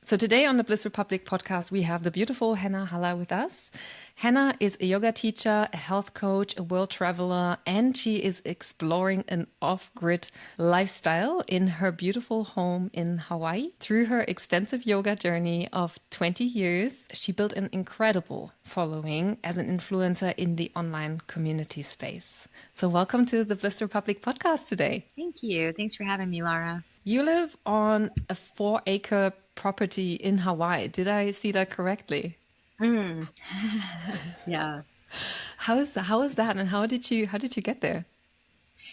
So today on the Bliss Republic podcast, we have the beautiful Hannah Halla with us. Hannah is a yoga teacher, a health coach, a world traveler, and she is exploring an off-grid lifestyle in her beautiful home in Hawaii. Through her extensive yoga journey of 20 years, she built an incredible following as an influencer in the online community space. So welcome to the Bliss Republic podcast today. Thank you. Thanks for having me, Laura. You live on a 4-acre property in Hawaii. Did I see that correctly? Yeah. How is that, and how did you get there?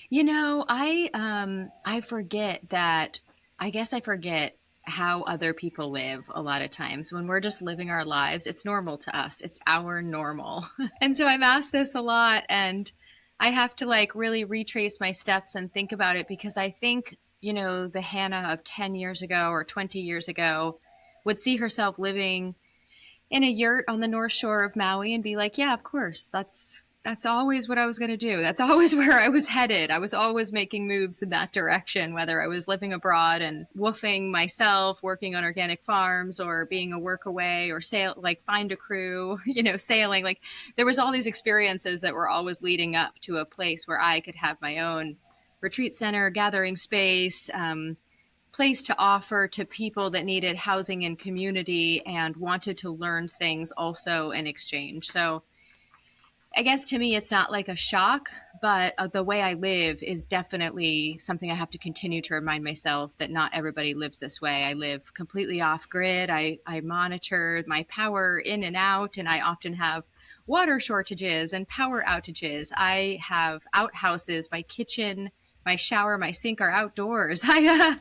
You know, I forget that. I guess I forget how other people live a lot of times. When we're just living our lives, it's normal to us. It's our normal. And so I'm asked this a lot, and I have to really retrace my steps and think about it, because I think, the Hannah of 10 years ago or 20 years ago would see herself living in a yurt on the north shore of Maui and be like, yeah, of course, that's always what I was going to do. That's always where I was headed. I was always making moves in that direction, whether I was living abroad and woofing myself, working on organic farms, or being a work away, or find a crew, sailing. There was all these experiences that were always leading up to a place where I could have my own retreat center, gathering space, place to offer to people that needed housing and community and wanted to learn things also in exchange. So I guess to me, it's not like a shock, but the way I live is definitely something I have to continue to remind myself that not everybody lives this way. I live completely off grid. I monitor my power in and out, and I often have water shortages and power outages. I have outhouses. My kitchen, my shower, my sink are outdoors. I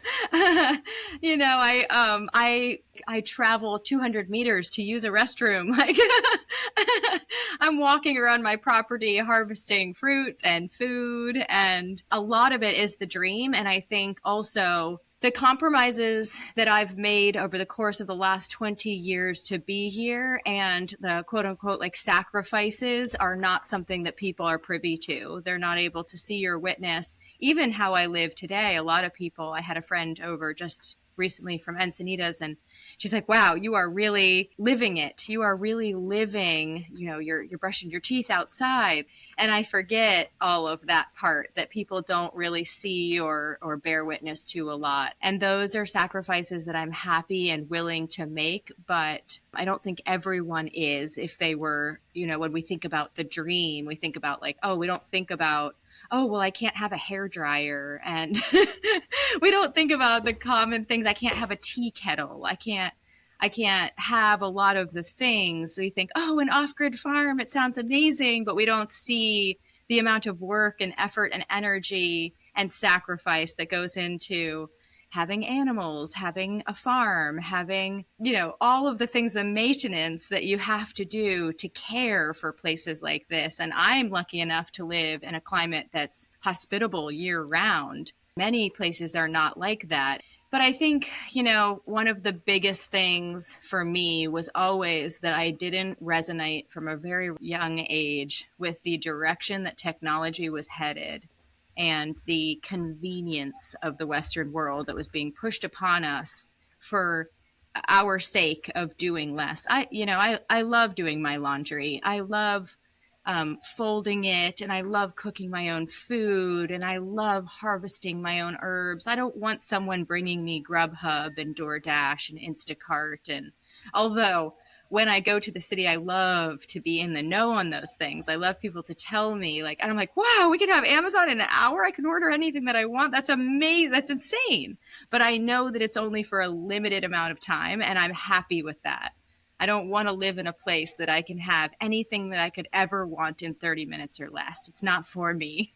travel 200 meters to use a restroom. I'm walking around my property harvesting fruit and food, and a lot of it is the dream. And I think also the compromises that I've made over the course of the last 20 years to be here, and the quote unquote sacrifices, are not something that people are privy to. They're not able to see or witness even how I live today. A lot of people, I had a friend over just recently from Encinitas, and she's like, wow, you are really living it. You are really living, you're brushing your teeth outside. And I forget all of that part that people don't really see or bear witness to a lot. And those are sacrifices that I'm happy and willing to make, but I don't think everyone is. If they were, when we think about the dream, we think about we don't think about, oh, well, I can't have a hair dryer. And we don't think about the common things. I can't have a tea kettle. I can't have a lot of the things. We think, oh, an off-grid farm, it sounds amazing, but we don't see the amount of work and effort and energy and sacrifice that goes into having animals, having a farm, having, all of the things, the maintenance that you have to do to care for places like this. And I'm lucky enough to live in a climate that's hospitable year round. Many places are not like that. But I think, one of the biggest things for me was always that I didn't resonate from a very young age with the direction that technology was headed and the convenience of the Western world that was being pushed upon us for our sake of doing less. I love doing my laundry. I love folding it, and I love cooking my own food, and I love harvesting my own herbs. I don't want someone bringing me Grubhub and DoorDash and Instacart. And although when I go to the city, I love to be in the know on those things. I love people to tell me, and I'm like, wow, we can have Amazon in an hour. I can order anything that I want. That's amazing. That's insane. But I know that it's only for a limited amount of time, and I'm happy with that. I don't want to live in a place that I can have anything that I could ever want in 30 minutes or less. It's not for me.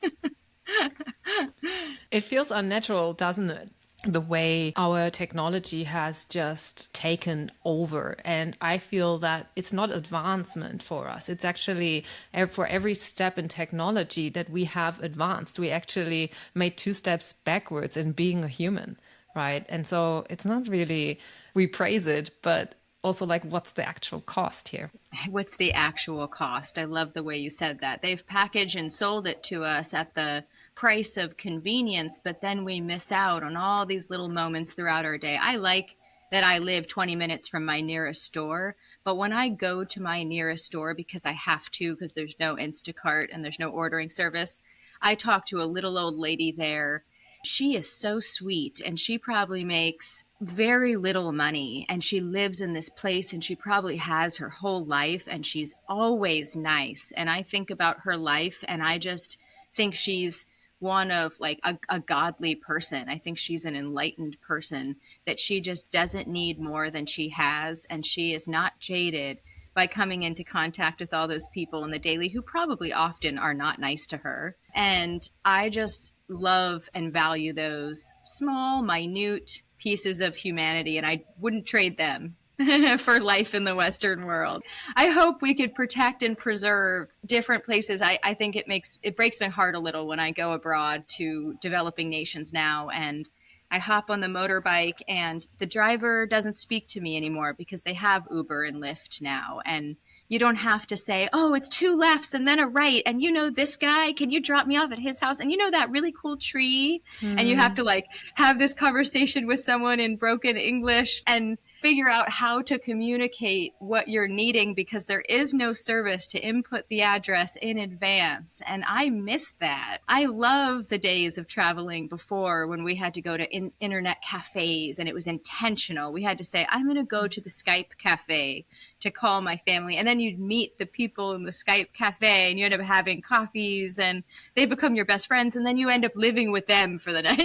It feels unnatural, doesn't it? The way our technology has just taken over. And I feel that it's not advancement for us. It's actually for every step in technology that we have advanced, we actually made 2 steps backwards in being a human, right? And so it's not really, we praise it, but also what's the actual cost here? What's the actual cost? I love the way you said that. They've packaged and sold it to us at the price of convenience, but then we miss out on all these little moments throughout our day. I like that I live 20 minutes from my nearest store. But when I go to my nearest store because I have to, because there's no Instacart and there's no ordering service, I talk to a little old lady there. She is so sweet, and she probably makes very little money, and she lives in this place, and she probably has her whole life, and she's always nice. And I think about her life, and I just think she's one of like a godly person. I think she's an enlightened person, that she just doesn't need more than she has, and she is not jaded by coming into contact with all those people in the daily who probably often are not nice to her. And I just love and value those small, minute pieces of humanity, and I wouldn't trade them for life in the Western world. I hope we could protect and preserve different places. I think it breaks my heart a little when I go abroad to developing nations now, and I hop on the motorbike and the driver doesn't speak to me anymore because they have Uber and Lyft now. And you don't have to say, oh, it's 2 lefts and then a right. And you know this guy, can you drop me off at his house? And you know that really cool tree? And you have to like have this conversation with someone in broken English and figure out how to communicate what you're needing, because there is no service to input the address in advance. And I miss that. I love the days of traveling before, when we had to go to internet cafes and it was intentional. We had to say, I'm going to go to the Skype cafe to call my family. And then you'd meet the people in the Skype cafe and you end up having coffees and they become your best friends. And then you end up living with them for the night.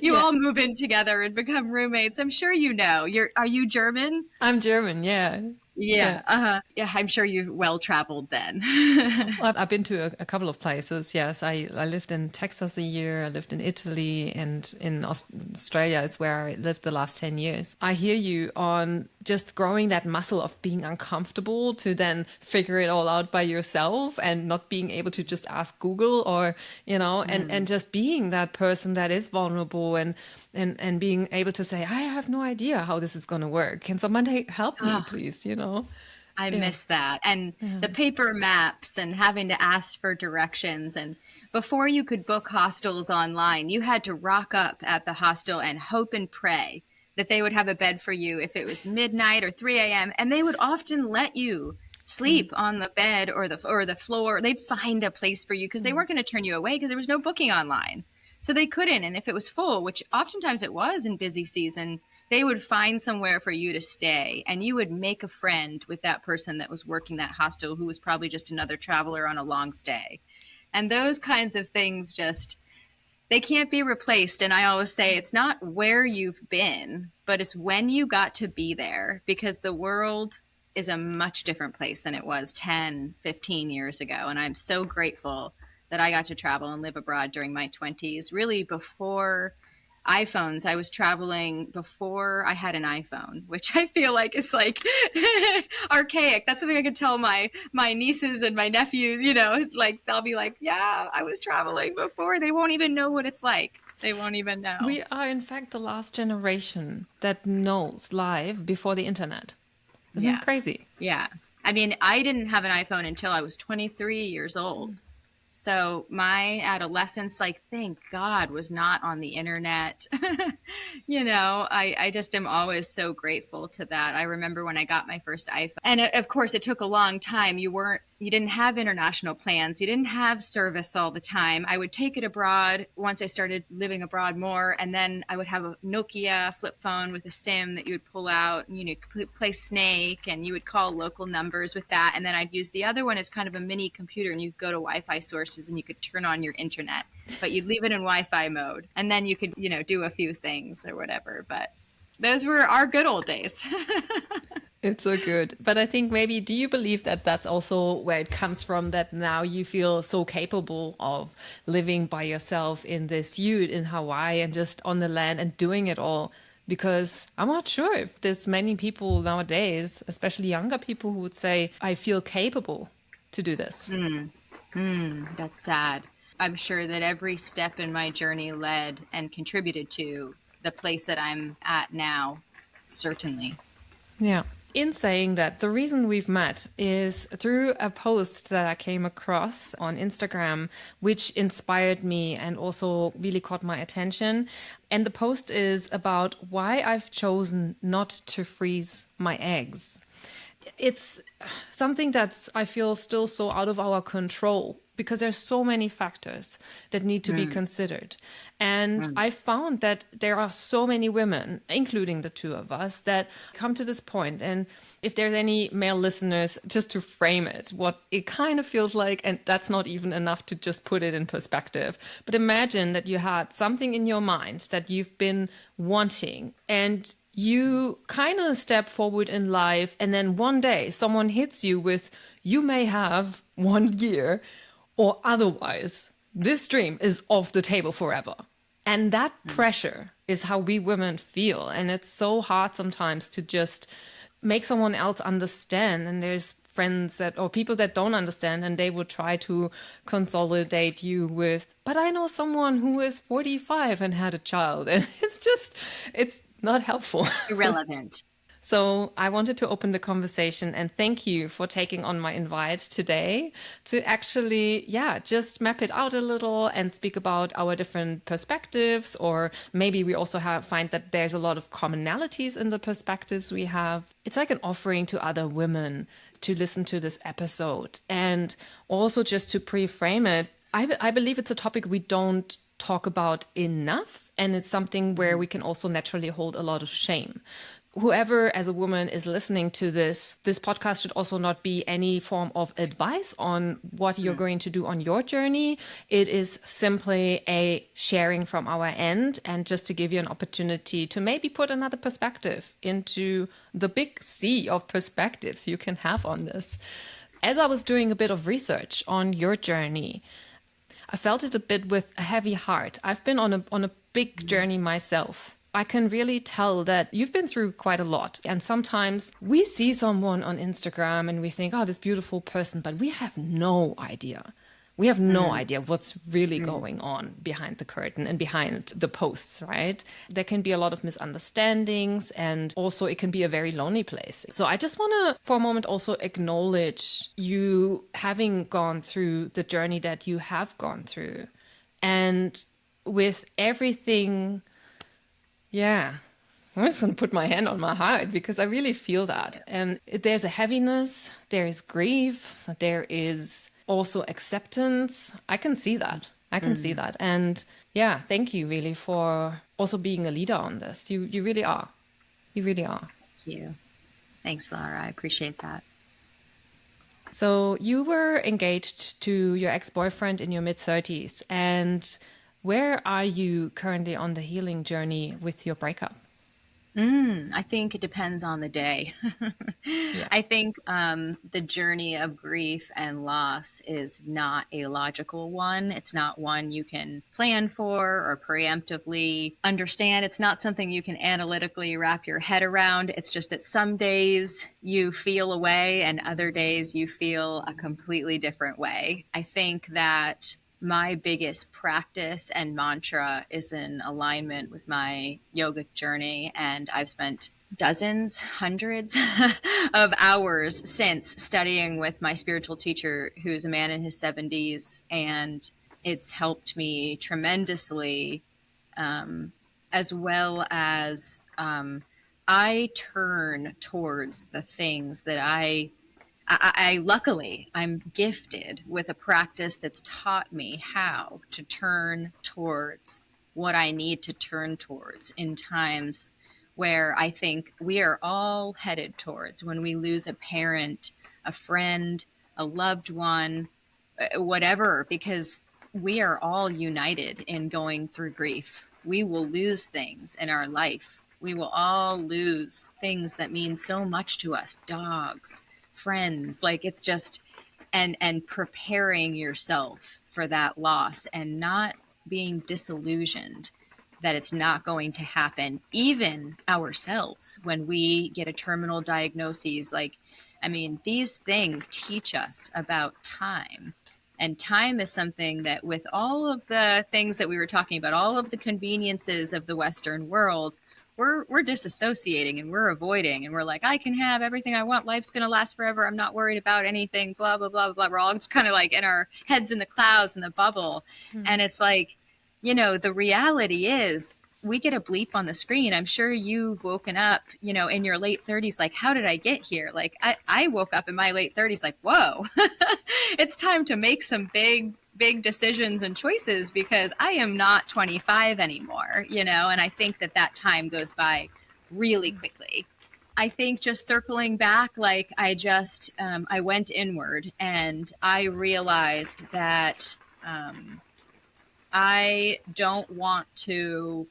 You all move in together and become roommates. I'm sure you know. Are you German? I'm German, yeah. Yeah, I'm sure you're well traveled then. Well, I've been to a couple of places. Yes, I lived in Texas a year. I lived in Italy, and in Australia. It's where I lived the last 10 years. I hear you on just growing that muscle of being uncomfortable to then figure it all out by yourself, and not being able to just ask Google or, and just being that person that is vulnerable and being able to say, I have no idea how this is going to work. Can somebody help me, please? I miss that. And the paper maps and having to ask for directions. And before you could book hostels online, you had to rock up at the hostel and hope and pray that they would have a bed for you if it was midnight or 3 a.m. And they would often let you sleep on the bed or the floor. They'd find a place for you because they weren't going to turn you away because there was no booking online. So they couldn't. And if it was full, which oftentimes it was in busy season, they would find somewhere for you to stay, and you would make a friend with that person that was working that hostel, who was probably just another traveler on a long stay. And those kinds of things they can't be replaced. And I always say it's not where you've been, but it's when you got to be there, because the world is a much different place than it was 10, 15 years ago. And I'm so grateful that I got to travel and live abroad during my 20s, really before iPhones. I was traveling before I had an iPhone, which I feel like is like archaic. That's something I could tell my nieces and my nephews, like they'll be like, yeah, I was traveling before. They won't even know what it's like. They won't even know. We are, in fact, the last generation that knows life before the internet. Isn't that crazy? Yeah. I mean, I didn't have an iPhone until I was 23 years old. So my adolescence, thank God, was not on the internet. I just am always so grateful to that. I remember when I got my first iPhone, and of course it took a long time. You didn't have international plans. You didn't have service all the time. I would take it abroad once I started living abroad more. And then I would have a Nokia flip phone with a SIM that you would pull out and, play Snake, and you would call local numbers with that. And then I'd use the other one as kind of a mini computer, and you'd go to Wi-Fi sources and you could turn on your internet, but you'd leave it in Wi-Fi mode. And then you could, do a few things or whatever. But those were our good old days. It's so good. But I think maybe, do you believe that that's also where it comes from, that now you feel so capable of living by yourself in this yurt in Hawaii and just on the land and doing it all? Because I'm not sure if there's many people nowadays, especially younger people, who would say, I feel capable to do this. That's sad. I'm sure that every step in my journey led and contributed to the place that I'm at now, certainly. Yeah. in saying that, the reason we've met is through a post that I came across on Instagram, which inspired me and also really caught my attention. And the post is about why I've chosen not to freeze my eggs. It's something that's, I feel, still so out of our control because there's so many factors that need to be considered. And I found that there are so many women, including the two of us, that come to this point. And if there's any male listeners, just to frame it, what it kind of feels like, and that's not even enough to just put it in perspective. But imagine that you had something in your mind that you've been wanting, and you kind of step forward in life, and then one day someone hits you with, you may have 1 year, or otherwise this dream is off the table forever. And that pressure is how we women feel. And it's so hard sometimes to just make someone else understand. And there's friends that, or people that don't understand, and they would try to consolidate you with, but I know someone who is 45 and had a child. And it's not helpful. Irrelevant. So I wanted to open the conversation and thank you for taking on my invite today to actually, just map it out a little and speak about our different perspectives, or maybe we also find that there's a lot of commonalities in the perspectives we have. It's like an offering to other women to listen to this episode. And also, just to pre-frame it, I believe it's a topic we don't talk about enough, and it's something where we can also naturally hold a lot of shame. Whoever as a woman is listening to this podcast should also not be any form of advice on what you're going to do on your journey. It is simply a sharing from our end, and just to give you an opportunity to maybe put another perspective into the big sea of perspectives you can have on this. As I was doing a bit of research on your journey, I felt it a bit with a heavy heart. I've been on a big journey myself. I can really tell that you've been through quite a lot. And sometimes we see someone on Instagram and we think, oh, this beautiful person, but we have no idea. We have no idea what's really going on behind the curtain and behind the posts, right? There can be a lot of misunderstandings, and also it can be a very lonely place. So I just want to, for a moment, also acknowledge you having gone through the journey that you have gone through. And with everything, I'm just going to put my hand on my heart because I really feel that. And there's a heaviness, there is grief, there is also acceptance. I can see that. See that. And thank you really for also being a leader on this. You really are. You really are. Thank you. Thanks, Laura. I appreciate that. So you were engaged to your ex-boyfriend in your mid-30s. And where are you currently on the healing journey with your breakup? I think it depends on the day. I think the journey of grief and loss is not a logical one. It's not one you can plan for or preemptively understand. It's not something you can analytically wrap your head around. It's just that some days you feel a way and other days you feel a completely different way. I think that my biggest practice and mantra is in alignment with my yoga journey. And I've spent dozens, hundreds of hours since studying with my spiritual teacher, who's a man in his 70s. And it's helped me tremendously, as well as I turn towards the things that I luckily, I'm gifted with a practice that's taught me how to turn towards what I need to turn towards in times where I think we are all headed towards, when we lose a parent, a friend, a loved one, whatever, because we are all united in going through grief. We will lose things in our life. We will all lose things that mean so much to us, dogs, friends, like it's just, and preparing yourself for that loss and not being disillusioned that it's not going to happen, even ourselves when we get a terminal diagnosis. Like, I mean, these things teach us about time. And time is something that, with all of the things that we were talking about, all of the conveniences of the Western world, we're disassociating and we're avoiding, and we're like, I can have everything I want. Life's going to last forever. I'm not worried about anything, blah, blah, blah, blah. We're all just kind of like in our heads in the clouds in the bubble. And it's like, the reality is we get a bleep on the screen. I'm sure you've woken up, in your late 30s, like, how did I get here? Like, I woke up in my late 30s, like, whoa, it's time to make some big decisions and choices, because I am not 25 anymore, and I think that time goes by really quickly. I think just circling back, like I went inward and I realized that I don't want to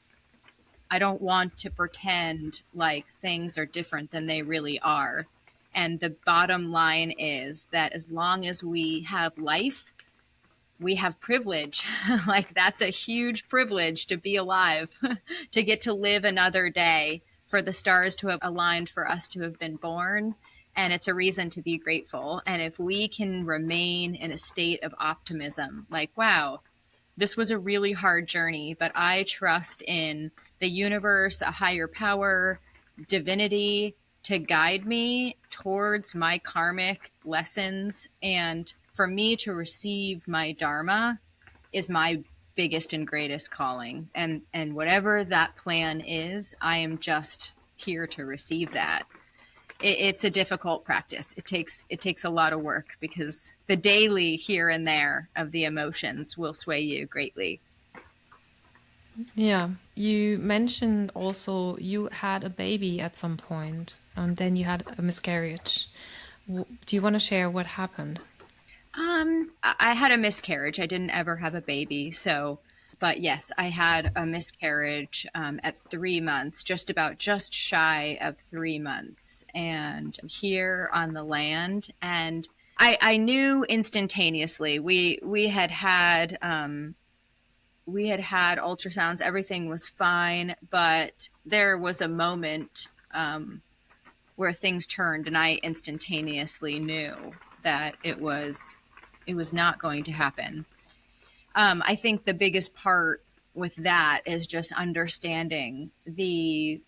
pretend like things are different than they really are. And the bottom line is that as long as we have life, we have privilege. Like, that's a huge privilege to be alive, to get to live another day, for the stars to have aligned for us to have been born. And it's a reason to be grateful. And if we can remain in a state of optimism, like, wow, this was a really hard journey, but I trust in the universe, a higher power, divinity, to guide me towards my karmic lessons. And for me to receive my dharma is my biggest and greatest calling. And whatever that plan is, I am just here to receive that. It's a difficult practice. It takes a lot of work, because the daily here and there of the emotions will sway you greatly. Yeah. You mentioned also you had a baby at some point, and then you had a miscarriage. Do you want to share what happened? I had a miscarriage. I didn't ever have a baby. But yes, I had a miscarriage at 3 months, just shy of 3 months, and here on the land. And I knew instantaneously. We had ultrasounds. Everything was fine, but there was a moment where things turned, and I instantaneously knew that it was not going to happen. I think the biggest part with that is just understanding the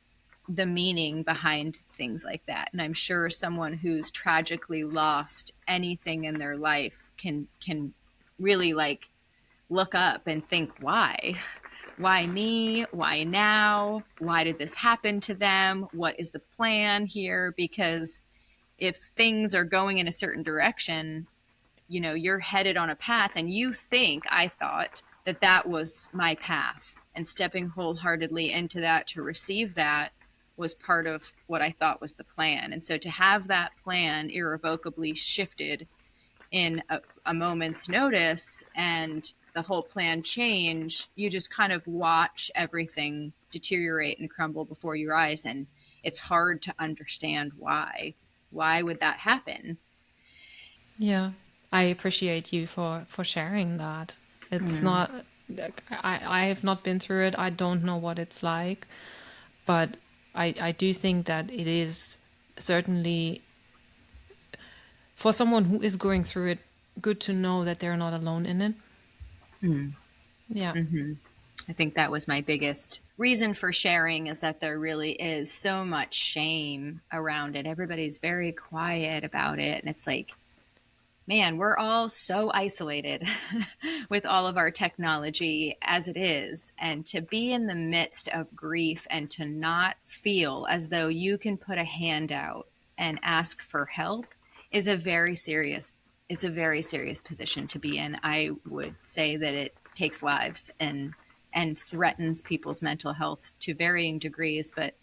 meaning behind things like that. And I'm sure someone who's tragically lost anything in their life can really like look up and think, why me? Why now? Why did this happen to them? What is the plan here? Because if things are going in a certain direction, you're headed on a path, and I thought that was my path, and stepping wholeheartedly into that to receive that was part of what I thought was the plan. And so to have that plan irrevocably shifted in a moment's notice, and the whole plan change, you just kind of watch everything deteriorate and crumble before your eyes. And it's hard to understand why would that happen? Yeah. I appreciate you for sharing that. It's not, I have not been through it. I don't know what it's like, but I do think that it is certainly, for someone who is going through it, good to know that they're not alone in it. Yeah. I think that was my biggest reason for sharing, is that there really is so much shame around it. Everybody's very quiet about it. And it's like, man, we're all so isolated with all of our technology as it is. And to be in the midst of grief and to not feel as though you can put a hand out and ask for help is a very serious position to be in. I would say that it takes lives and threatens people's mental health to varying degrees, but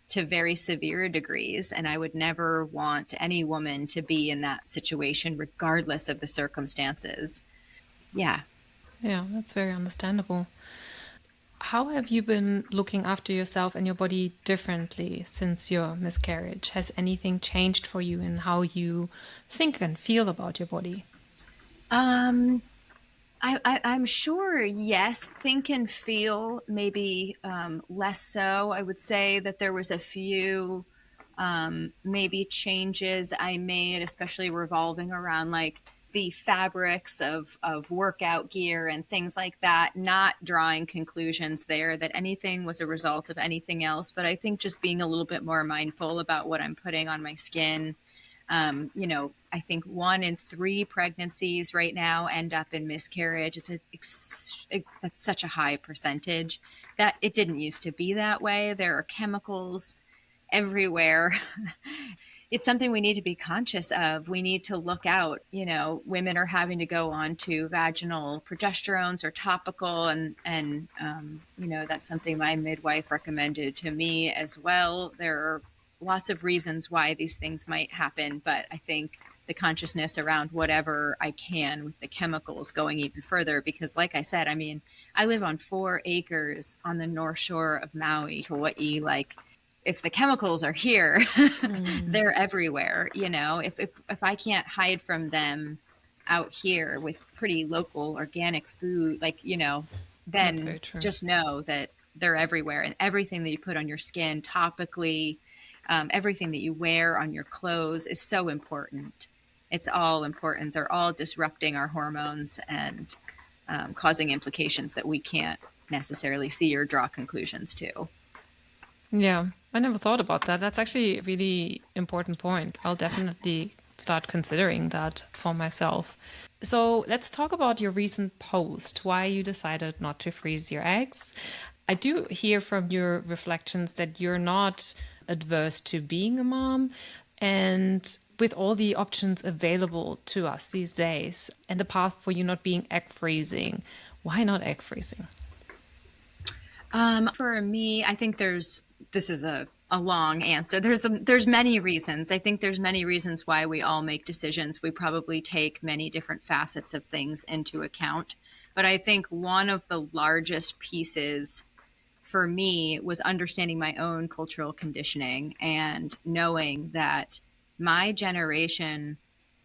to very severe degrees. And I would never want any woman to be in that situation, regardless of the circumstances. Yeah. Yeah, that's very understandable. How have you been looking after yourself and your body differently since your miscarriage? Has anything changed for you in how you think and feel about your body? I'm sure, yes. Think and feel maybe less so. I would say that there was a few maybe changes I made, especially revolving around like the fabrics of workout gear and things like that, not drawing conclusions there that anything was a result of anything else. But I think just being a little bit more mindful about what I'm putting on my skin. I think 1 in 3 pregnancies right now end up in miscarriage. That's such a high percentage that it didn't used to be that way. There are chemicals everywhere. It's something we need to be conscious of. We need to look out. Women are having to go on to vaginal progesterones or topical, and that's something my midwife recommended to me as well. There are lots of reasons why these things might happen, but I think the consciousness around whatever I can with the chemicals going even further, because like I said, I live on 4 acres on the north shore of Maui, Hawaii. Like, if the chemicals are here, they're everywhere. If I can't hide from them out here with pretty local organic food, then just know that they're everywhere. And everything that you put on your skin topically, everything that you wear on your clothes is so important. It's all important. They're all disrupting our hormones and causing implications that we can't necessarily see or draw conclusions to. Yeah, I never thought about that. That's actually a really important point. I'll definitely start considering that for myself. So let's talk about your recent post, why you decided not to freeze your eggs. I do hear from your reflections that you're not adverse to being a mom, and with all the options available to us these days and the path for you not being egg freezing, why not egg freezing? For me, I think this is a long answer. There's many reasons. I think there's many reasons why we all make decisions. We probably take many different facets of things into account. But I think one of the largest pieces for me was understanding my own cultural conditioning and knowing that my generation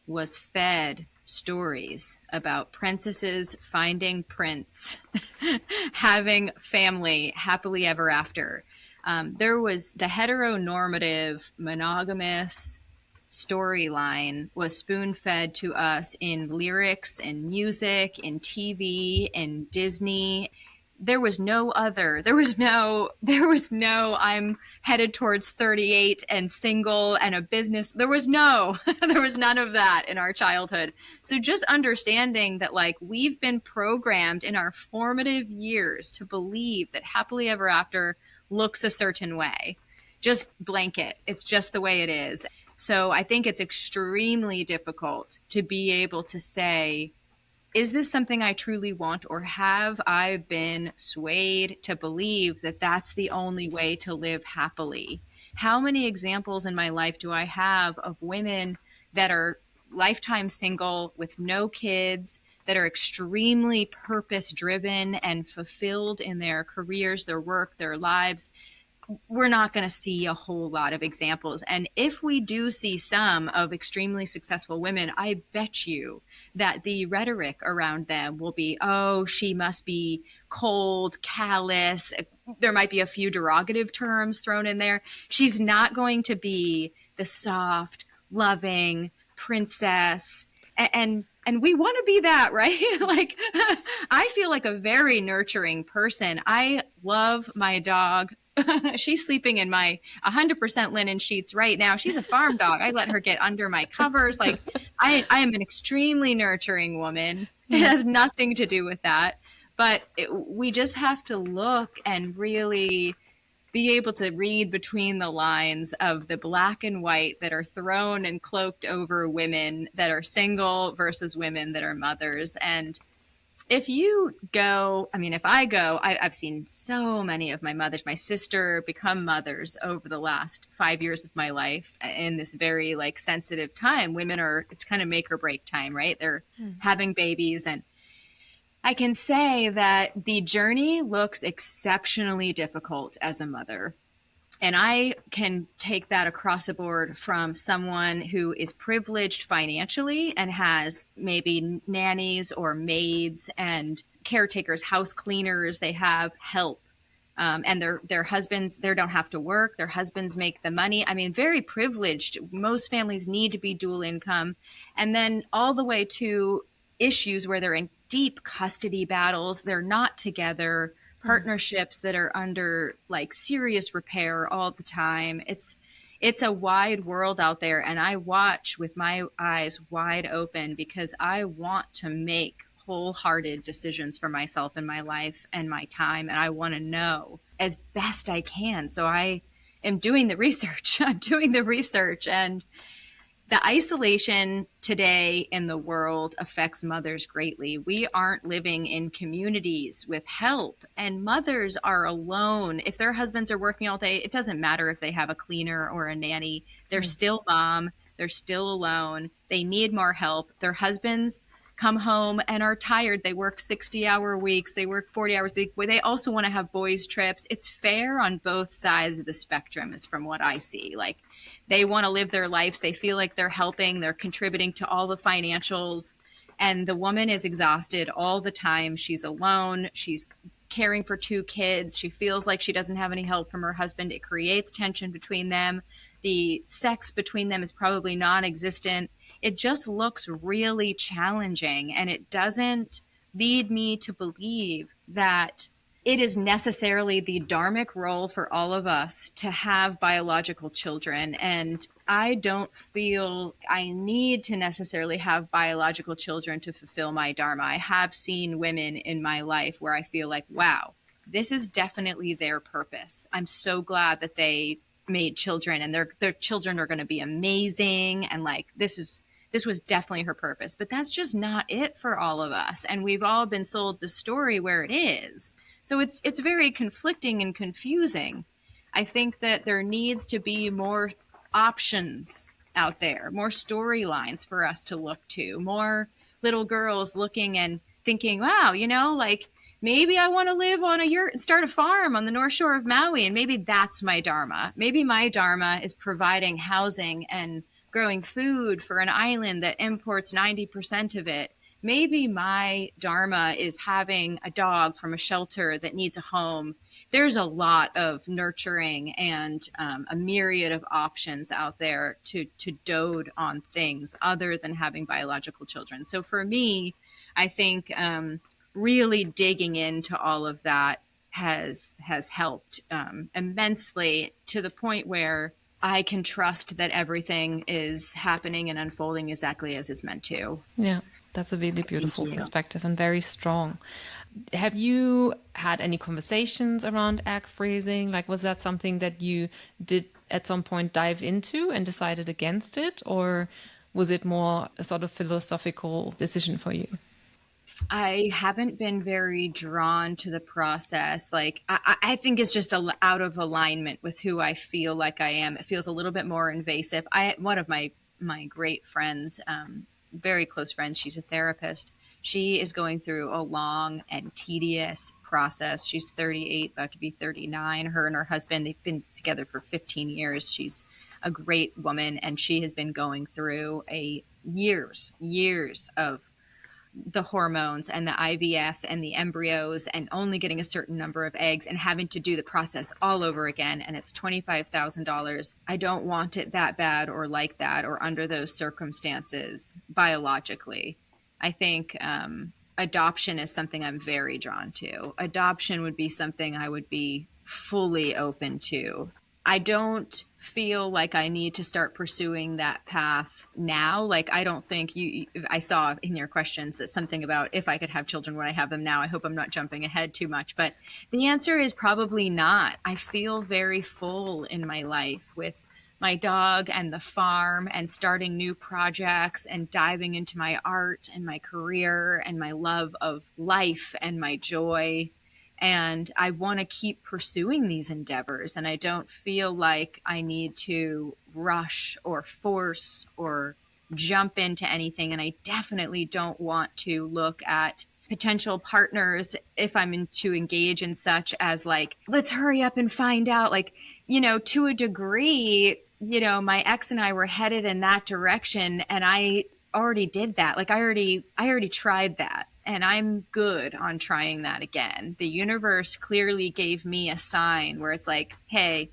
was fed stories about princesses finding prince, having family happily ever after. There was the heteronormative monogamous storyline was spoon-fed to us in lyrics, in music, in TV, in Disney. There was no I'm headed towards 38 and single and a business. There was none of that in our childhood. So just understanding that, like, we've been programmed in our formative years to believe that happily ever after looks a certain way. Just blanket. It's just the way it is. So I think it's extremely difficult to be able to say, is this something I truly want, or have I been swayed to believe that that's the only way to live happily? How many examples in my life do I have of women that are lifetime single with no kids, that are extremely purpose-driven and fulfilled in their careers, their work, their lives? We're not going to see a whole lot of examples. And if we do see some of extremely successful women, I bet you that the rhetoric around them will be, oh, she must be cold, callous. There might be a few derogative terms thrown in there. She's not going to be the soft, loving princess. And we want to be that, right? Like, I feel like a very nurturing person. I love my dog. She's sleeping in my 100% linen sheets right now. She's a farm dog. I let her get under my covers. Like, I am an extremely nurturing woman. It has nothing to do with that. But we just have to look and really be able to read between the lines of the black and white that are thrown and cloaked over women that are single versus women that are mothers. And if I go, I've seen so many of my mothers, my sister, become mothers over the last 5 years of my life in this very sensitive time. Women it's kind of make or break time, right? They're having babies. And I can say that the journey looks exceptionally difficult as a mother. And I can take that across the board from someone who is privileged financially and has maybe nannies or maids and caretakers, house cleaners. They have help and their husbands, they don't have to work. Their husbands make the money. I mean, very privileged. Most families need to be dual income. And then all the way to issues where they're in deep custody battles. They're not together. Partnerships that are under like serious repair all the time. It's a wide world out there, and I watch with my eyes wide open because I want to make wholehearted decisions for myself and my life and my time, and I want to know as best I can. So I am doing the research. I'm doing the research, and the isolation today in the world affects mothers greatly. We aren't living in communities with help, and mothers are alone. If their husbands are working all day, it doesn't matter if they have a cleaner or a nanny. They're still mom. They're still alone. They need more help. Their husbands come home and are tired. They work 60-hour weeks. They work 40 hours a week. They also want to have boys' trips. It's fair on both sides of the spectrum, is from what I see. Like, they want to live their lives. They feel like they're helping. They're contributing to all the financials. And the woman is exhausted all the time. She's alone. She's caring for 2 kids. She feels like she doesn't have any help from her husband. It creates tension between them. The sex between them is probably non-existent. It just looks really challenging, and it doesn't lead me to believe that it is necessarily the dharmic role for all of us to have biological children. And I don't feel I need to necessarily have biological children to fulfill my dharma. I have seen women in my life where I feel like, wow, this is definitely their purpose. I'm so glad that they made children, and their children are going to be amazing. And like, this was definitely her purpose, but that's just not it for all of us. And we've all been sold the story where it is. So it's very conflicting and confusing. I think that there needs to be more options out there, more storylines for us to look to, more little girls looking and thinking, wow, like, maybe I want to live on a yurt and start a farm on the North Shore of Maui. And maybe that's my dharma. Maybe my dharma is providing housing and growing food for an island that imports 90% of it. Maybe my dharma is having a dog from a shelter that needs a home. There's a lot of nurturing and a myriad of options out there to dote on things other than having biological children. So for me, I think really digging into all of that has helped immensely, to the point where I can trust that everything is happening and unfolding exactly as it's meant to. Yeah, that's a really beautiful perspective and very strong. Have you had any conversations around egg freezing? Like, was that something that you did at some point dive into and decided against it? Or was it more a sort of philosophical decision for you? I haven't been very drawn to the process. Like, I think it's just out of alignment with who I feel like I am. It feels a little bit more invasive. One of my great friends, very close friend, she's a therapist. She is going through a long and tedious process. She's 38, about to be 39. Her and her husband, they've been together for 15 years. She's a great woman, and she has been going through years of the hormones and the IVF and the embryos and only getting a certain number of eggs and having to do the process all over again. And it's $25,000. I don't want it that bad or like that or under those circumstances biologically. I think adoption is something I'm very drawn to. Adoption would be something I would be fully open to. I don't feel like I need to start pursuing that path now. Like, I don't think I saw in your questions that something about if I could have children, would I have them now? I hope I'm not jumping ahead too much, but the answer is probably not. I feel very full in my life with my dog and the farm and starting new projects and diving into my art and my career and my love of life and my joy. And I want to keep pursuing these endeavors. And I don't feel like I need to rush or force or jump into anything. And I definitely don't want to look at potential partners, if I'm to engage in such as like, let's hurry up and find out. Like, to a degree, my ex and I were headed in that direction. And I already did that. Like, I already tried that. and I'm good on trying that again. The universe clearly gave me a sign where it's like, hey,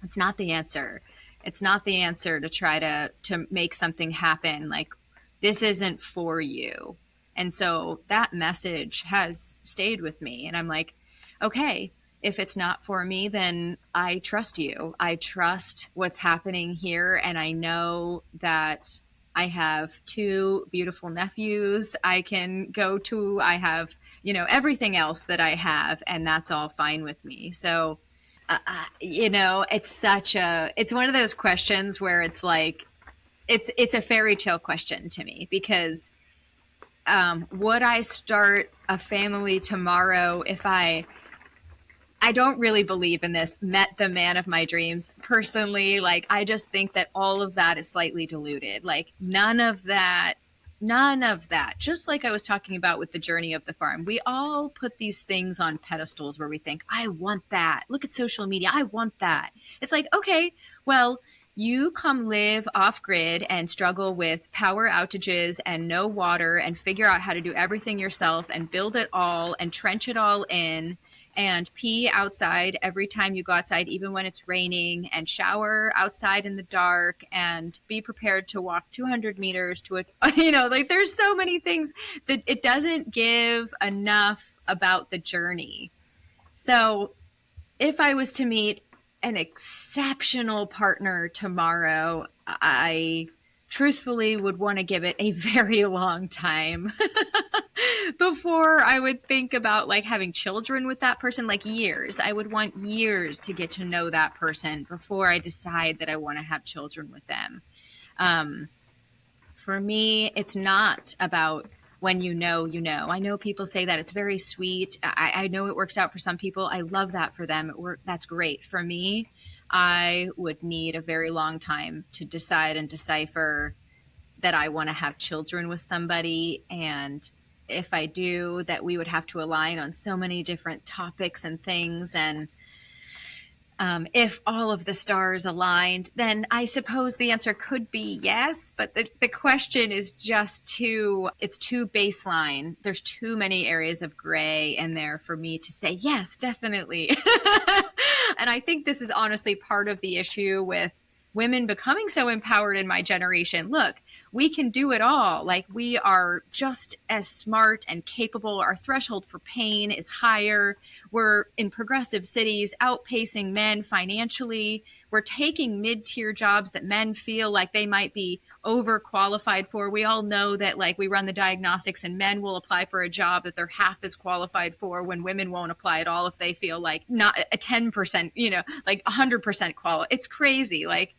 it's not the answer. It's not the answer to try to make something happen. Like, this isn't for you. And so that message has stayed with me. And I'm like, okay, if it's not for me, then I trust you. I trust what's happening here. And I know that I have two beautiful nephews I can go to. I have, everything else that I have, and that's all fine with me. So, it's one of those questions where it's like, it's a fairy tale question to me, because would I start a family tomorrow if I don't really believe in this, met the man of my dreams personally. Like, I just think that all of that is slightly diluted. Like, none of that. Just like I was talking about with the journey of the farm, we all put these things on pedestals where we think, I want that. Look at social media. I want that. It's like, okay, well, you come live off grid and struggle with power outages and no water and figure out how to do everything yourself and build it all and trench it all in and pee outside every time you go outside, even when it's raining, and shower outside in the dark, and be prepared to walk 200 meters to like, there's so many things that it doesn't give enough about the journey. So if I was to meet an exceptional partner tomorrow, I truthfully would want to give it a very long time before I would think about like having children with that person. Like, years. I would want years to get to know that person before I decide that I want to have children with them. For me, it's not about when you know. I know people say that it's very sweet. I know it works out for some people. I love that for them. That's great. For me, I would need a very long time to decide and decipher that I want to have children with somebody. And if I do, that we would have to align on so many different topics and things. And if all of the stars aligned, then I suppose the answer could be yes. But the question is just it's too baseline. There's too many areas of gray in there for me to say, yes, definitely. And I think this is honestly part of the issue with women becoming so empowered in my generation. Look, we can do it all. Like, we are just as smart and capable. Our threshold for pain is higher. We're in progressive cities, outpacing men financially. We're taking mid-tier jobs that men feel like they might be overqualified for. We all know that, like, we run the diagnostics and men will apply for a job that they're half as qualified for, when women won't apply at all if they feel like not a 10%, like 100% quality. It's crazy. Like,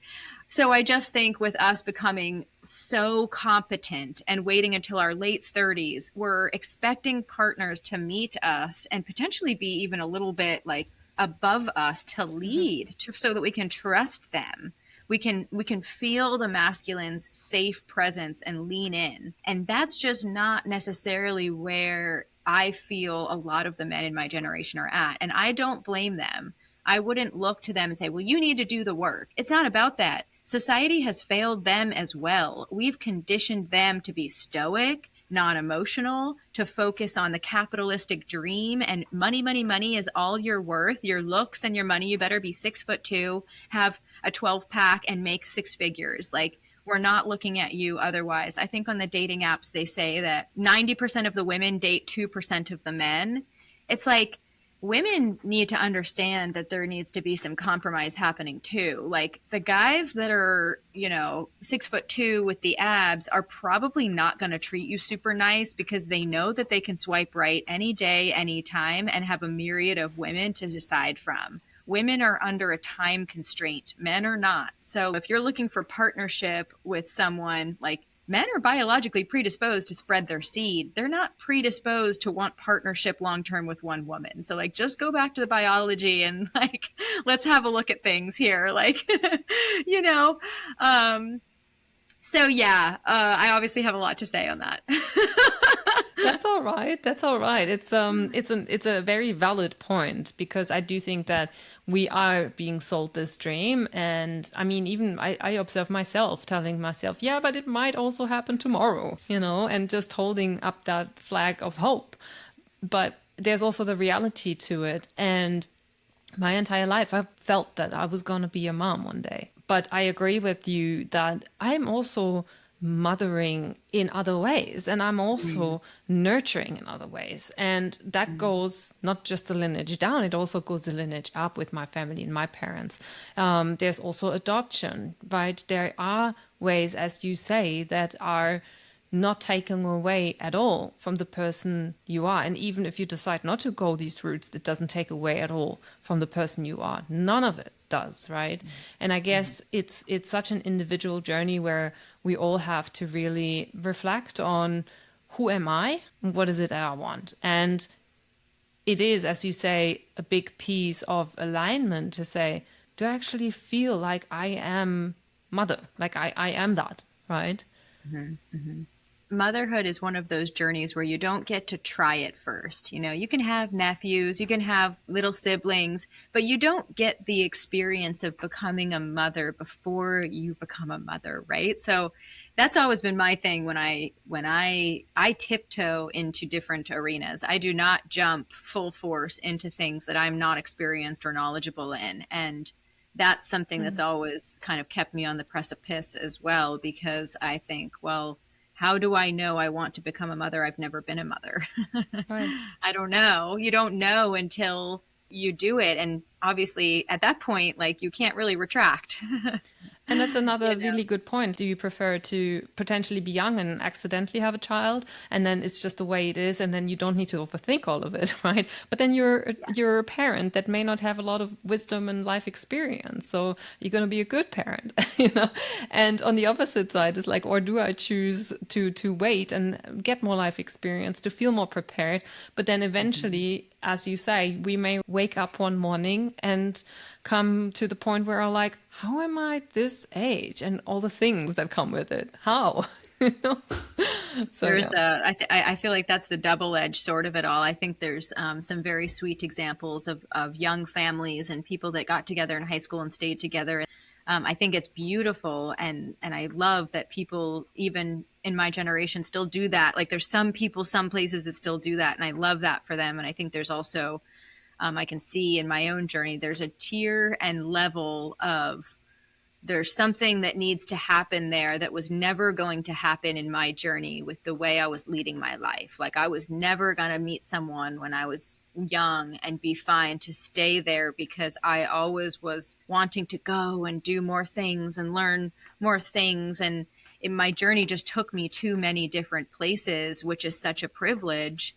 so I just think with us becoming so competent and waiting until our late 30s, we're expecting partners to meet us and potentially be even a little bit like above us to lead, so that we can trust them. We can feel the masculine's safe presence and lean in. And that's just not necessarily where I feel a lot of the men in my generation are at. And I don't blame them. I wouldn't look to them and say, well, you need to do the work. It's not about that. Society has failed them as well. We've conditioned them to be stoic, non-emotional, to focus on the capitalistic dream, and money, money, money is all you're worth. Your looks and your money, you better be 6'2", have a 12-pack, and make six figures. Like, we're not looking at you otherwise. I think on the dating apps, they say that 90% of the women date 2% of the men. It's like, women need to understand that there needs to be some compromise happening too. Like, the guys that are, 6'2" with the abs are probably not going to treat you super nice, because they know that they can swipe right any day, anytime, and have a myriad of women to decide from. Women are under a time constraint. Men are not. So if you're looking for partnership with someone, like, men are biologically predisposed to spread their seed. They're not predisposed to want partnership long-term with one woman. So, like, just go back to the biology and, like, let's have a look at things here. Like, so yeah, I obviously have a lot to say on that. That's all right. That's all right. It's a very valid point, because I do think that we are being sold this dream. And I mean, even I observe myself telling myself, yeah, but it might also happen tomorrow, and just holding up that flag of hope. But there's also the reality to it. And my entire life, I felt that I was going to be a mom one day. But I agree with you that I'm also mothering in other ways, and I'm also nurturing in other ways. And that goes not just the lineage down, it also goes the lineage up with my family and my parents. There's also adoption, right? There are ways, as you say, that are not taking away at all from the person you are. And even if you decide not to go these routes, it doesn't take away at all from the person you are. None of it does, right? And I guess it's such an individual journey where we all have to really reflect on, who am I? And what is it that I want? And it is, as you say, a big piece of alignment to say, do I actually feel like I am mother? Like I am that, right? Motherhood is one of those journeys where you don't get to try it first. You can have nephews, you can have little siblings, but you don't get the experience of becoming a mother before you become a mother, right? So that's always been my thing when I tiptoe into different arenas. I do not jump full force into things that I'm not experienced or knowledgeable in. And that's something that's always kind of kept me on the precipice as well, because I think, well, how do I know I want to become a mother? I've never been a mother. Right. I don't know. You don't know until you do it. And obviously at that point, like, you can't really retract. And that's another really good point. Do you prefer to potentially be young and accidentally have a child, and then it's just the way it is, and then you don't need to overthink all of it, right? But then you're a parent that may not have a lot of wisdom and life experience, so you're going to be a good parent, And on the opposite side is like, or do I choose to wait and get more life experience to feel more prepared? But then eventually, as you say, we may wake up one morning and come to the point where I'm like, how am I this age? And all the things that come with it. How? So there's I feel like that's the double-edged sword of it all. I think there's some very sweet examples of young families and people that got together in high school and stayed together. I think it's beautiful. And I love that people, even in my generation, still do that. Like, there's some people, some places that still do that. And I love that for them. And I think there's also, I can see in my own journey, there's a tier and level of, there's something that needs to happen there that was never going to happen in my journey with the way I was leading my life. Like, I was never going to meet someone when I was young and be fine to stay there, because I always was wanting to go and do more things and learn more things. And my journey just took me to many different places, which is such a privilege.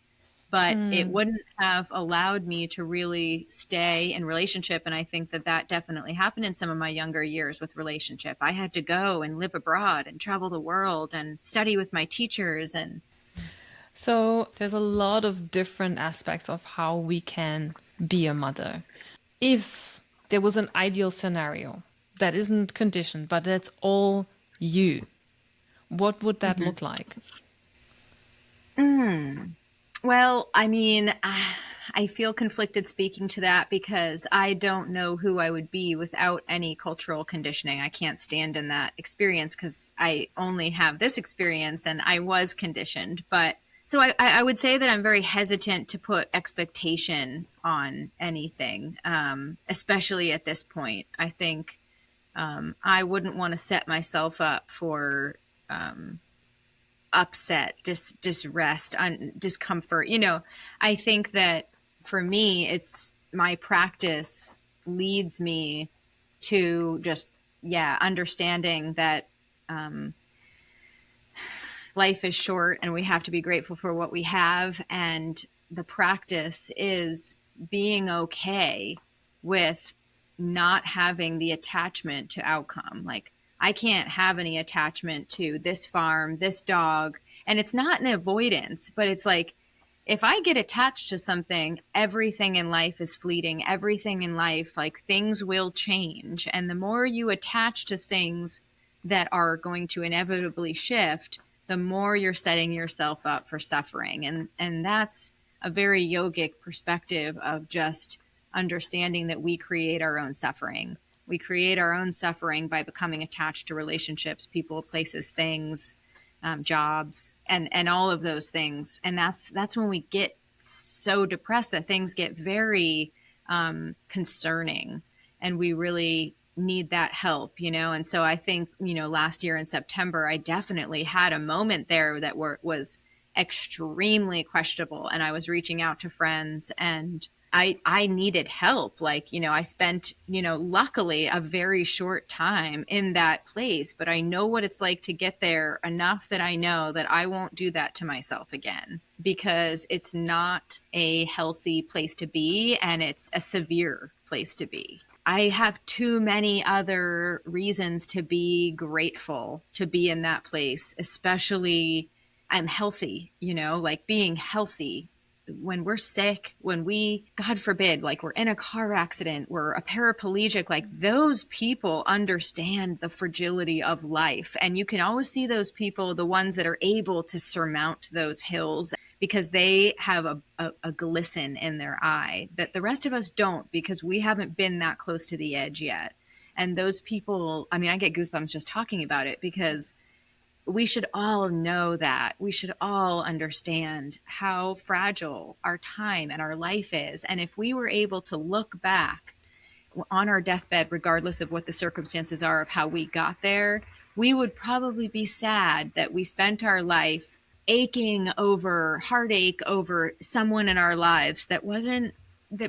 But it wouldn't have allowed me to really stay in relationship. And I think that definitely happened in some of my younger years with relationship. I had to go and live abroad and travel the world and study with my teachers. And so there's a lot of different aspects of how we can be a mother. If there was an ideal scenario that isn't conditioned, but that's all you, what would that look like? Well, I mean, I feel conflicted speaking to that, because I don't know who I would be without any cultural conditioning. I can't stand in that experience because I only have this experience and I was conditioned. But so I would say that I'm very hesitant to put expectation on anything, especially at this point. I think I wouldn't want to set myself up for upset, disrest, discomfort. I think that for me, it's my practice leads me to just, understanding that life is short and we have to be grateful for what we have. And the practice is being okay with not having the attachment to outcome. Like, I can't have any attachment to this farm, this dog. And it's not an avoidance, but it's like, if I get attached to something, everything in life is fleeting. Everything in life, like, things will change. And the more you attach to things that are going to inevitably shift, the more you're setting yourself up for suffering. And that's a very yogic perspective of just understanding that we create our own suffering. We create our own suffering by becoming attached to relationships, people, places, things, jobs, and all of those things. And that's when we get so depressed that things get very concerning, and we really need that help, And so I think, last year in September, I definitely had a moment there that was extremely questionable, and I was reaching out to friends, and I needed help. I spent, luckily a very short time in that place, but I know what it's like to get there enough that I know that I won't do that to myself again, because it's not a healthy place to be, and it's a severe place to be. I have too many other reasons to be grateful to be in that place, especially I'm healthy, being healthy. When we're sick, when we, God forbid, we're in a car accident, we're a paraplegic, those people understand the fragility of life. And you can always see those people, the ones that are able to surmount those hills, because they have a glisten in their eye that the rest of us don't, because we haven't been that close to the edge yet. And those people, I get goosebumps just talking about it, because we should all know that. We should all understand how fragile our time and our life is. And if we were able to look back on our deathbed, regardless of what the circumstances are of how we got there, we would probably be sad that we spent our life heartache over someone in our lives that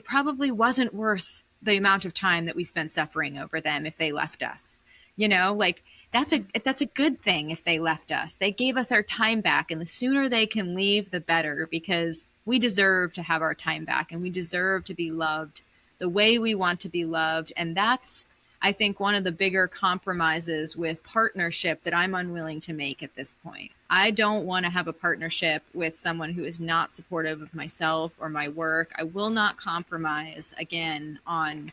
probably wasn't worth the amount of time that we spent suffering over them if they left us. That's a good thing if they left us. They gave us our time back, and the sooner they can leave, the better, because we deserve to have our time back, and we deserve to be loved the way we want to be loved. And that's, I think, one of the bigger compromises with partnership that I'm unwilling to make at this point. I don't want to have a partnership with someone who is not supportive of myself or my work. I will not compromise again on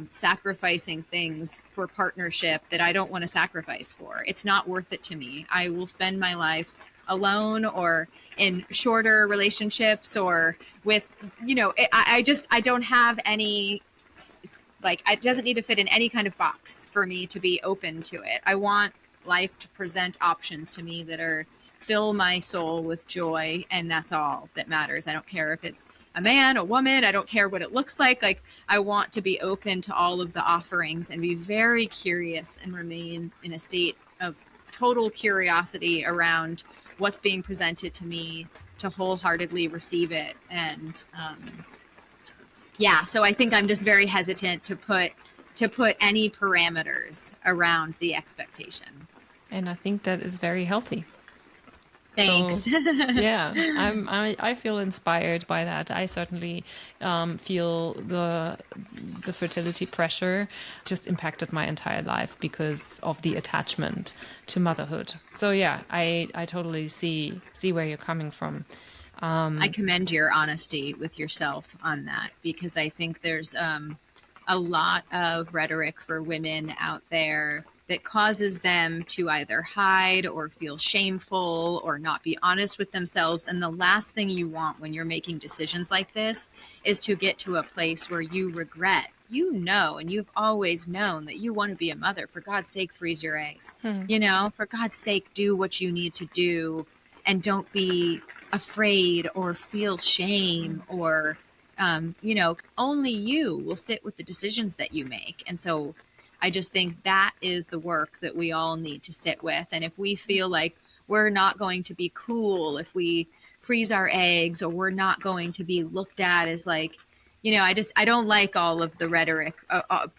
sacrificing things for partnership that I don't want to sacrifice for. It's not worth it to me. I will spend my life alone or in shorter relationships or with, I don't have any, it doesn't need to fit in any kind of box for me to be open to it. I want life to present options to me that fill my soul with joy, and that's all that matters. I don't care if it's a man, a woman, I don't care what it looks like. I want to be open to all of the offerings and be very curious and remain in a state of total curiosity around what's being presented to me, to wholeheartedly receive it. And so I think I'm just very hesitant to put any parameters around the expectation. And I think that is very healthy. Thanks. So, yeah, I feel inspired by that. I certainly feel the fertility pressure just impacted my entire life because of the attachment to motherhood. So yeah, I totally see where you're coming from. I commend your honesty with yourself on that, because I think there's a lot of rhetoric for women out there that causes them to either hide or feel shameful or not be honest with themselves. And the last thing you want when you're making decisions like this is to get to a place where you regret. And you've always known that you want to be a mother. For God's sake, freeze your eggs. For God's sake, do what you need to do, and don't be afraid or feel shame or, only you will sit with the decisions that you make. And so I just think that is the work that we all need to sit with. And if we feel like we're not going to be cool if we freeze our eggs, or we're not going to be looked at as I don't like all of the rhetoric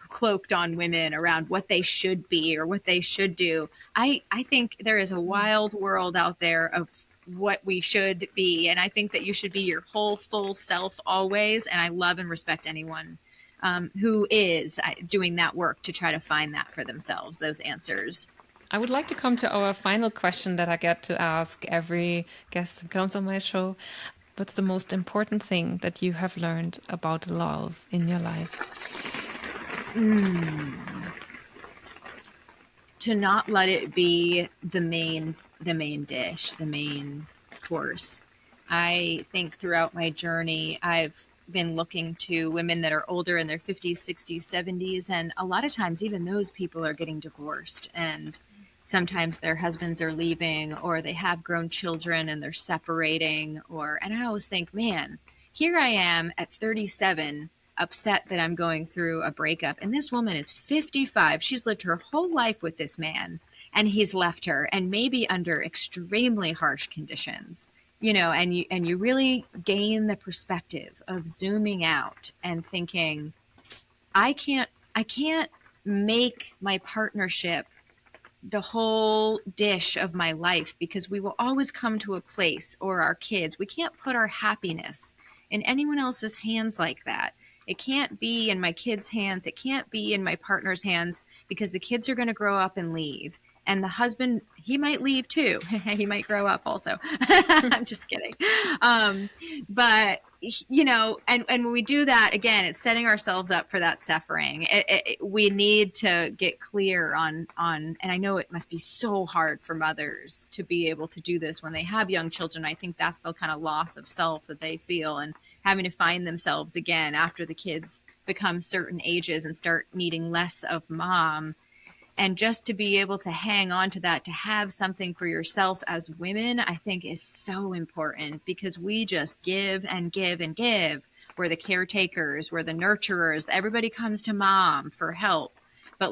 cloaked on women around what they should be or what they should do. I think there is a wild world out there of what we should be. And I think that you should be your whole full self always. And I love and respect anyone who is doing that work to try to find that for themselves, those answers. I would like to come to our final question that I get to ask every guest who comes on my show. What's the most important thing that you have learned about love in your life? To not let it be the main the main dish, the main course. I think throughout my journey, I've been looking to women that are older in their 50s, 60s, 70s, and a lot of times even those people are getting divorced, and sometimes their husbands are leaving, or they have grown children and they're separating, and I always think, man, here I am at 37 upset that I'm going through a breakup, and this woman is 55. She's lived her whole life with this man, and he's left her, and maybe under extremely harsh conditions. And you really gain the perspective of zooming out and thinking, I can't make my partnership the whole dish of my life, because we will always come to a place, or our kids, we can't put our happiness in anyone else's hands like that. It can't be in my kids' hands. It can't be in my partner's hands, because the kids are going to grow up and leave. And the husband, he might leave too. He might grow up also. I'm just kidding. But, and when we do that, again, it's setting ourselves up for that suffering. We need to get clear on, and I know it must be so hard for mothers to be able to do this when they have young children. I think that's the kind of loss of self that they feel, and having to find themselves again after the kids become certain ages and start needing less of mom. And just to be able to hang on to that, to have something for yourself as women, I think is so important, because we just give and give and give. We're the caretakers, we're the nurturers. Everybody comes to mom for help. But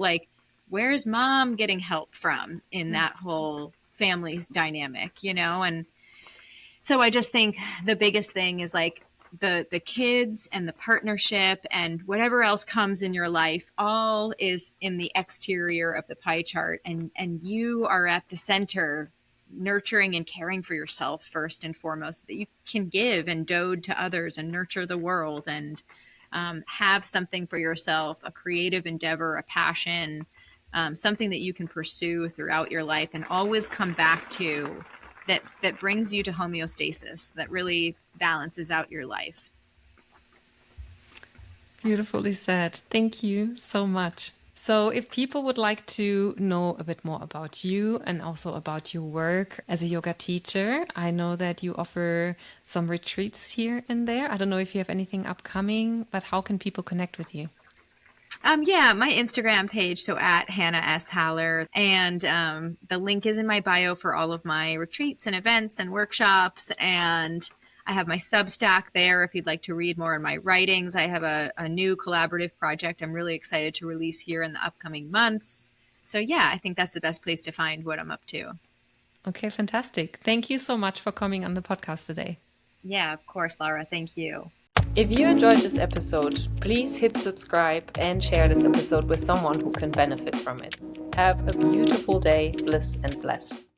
where's mom getting help from in that whole family dynamic, And so I just think the biggest thing is the kids and the partnership and whatever else comes in your life, all is in the exterior of the pie chart, and you are at the center, nurturing and caring for yourself first and foremost, so that you can give and dote to others and nurture the world, and have something for yourself, a creative endeavor, a passion, something that you can pursue throughout your life and always come back to, that brings you to homeostasis, that really balances out your life. Beautifully said. Thank you so much. So if people would like to know a bit more about you and also about your work as a yoga teacher, I know that you offer some retreats here and there. I don't know if you have anything upcoming, but how can people connect with you? Yeah, my Instagram page, so at Hannah S. Haller, and the link is in my bio for all of my retreats and events and workshops, and I have my Substack there if you'd like to read more of my writings. I have a new collaborative project I'm really excited to release here in the upcoming months. So yeah, I think that's the best place to find what I'm up to. Okay, fantastic. Thank you so much for coming on the podcast today. Yeah, of course, Laura. Thank you. If you enjoyed this episode, please hit subscribe and share this episode with someone who can benefit from it. Have a beautiful day, bliss and bless.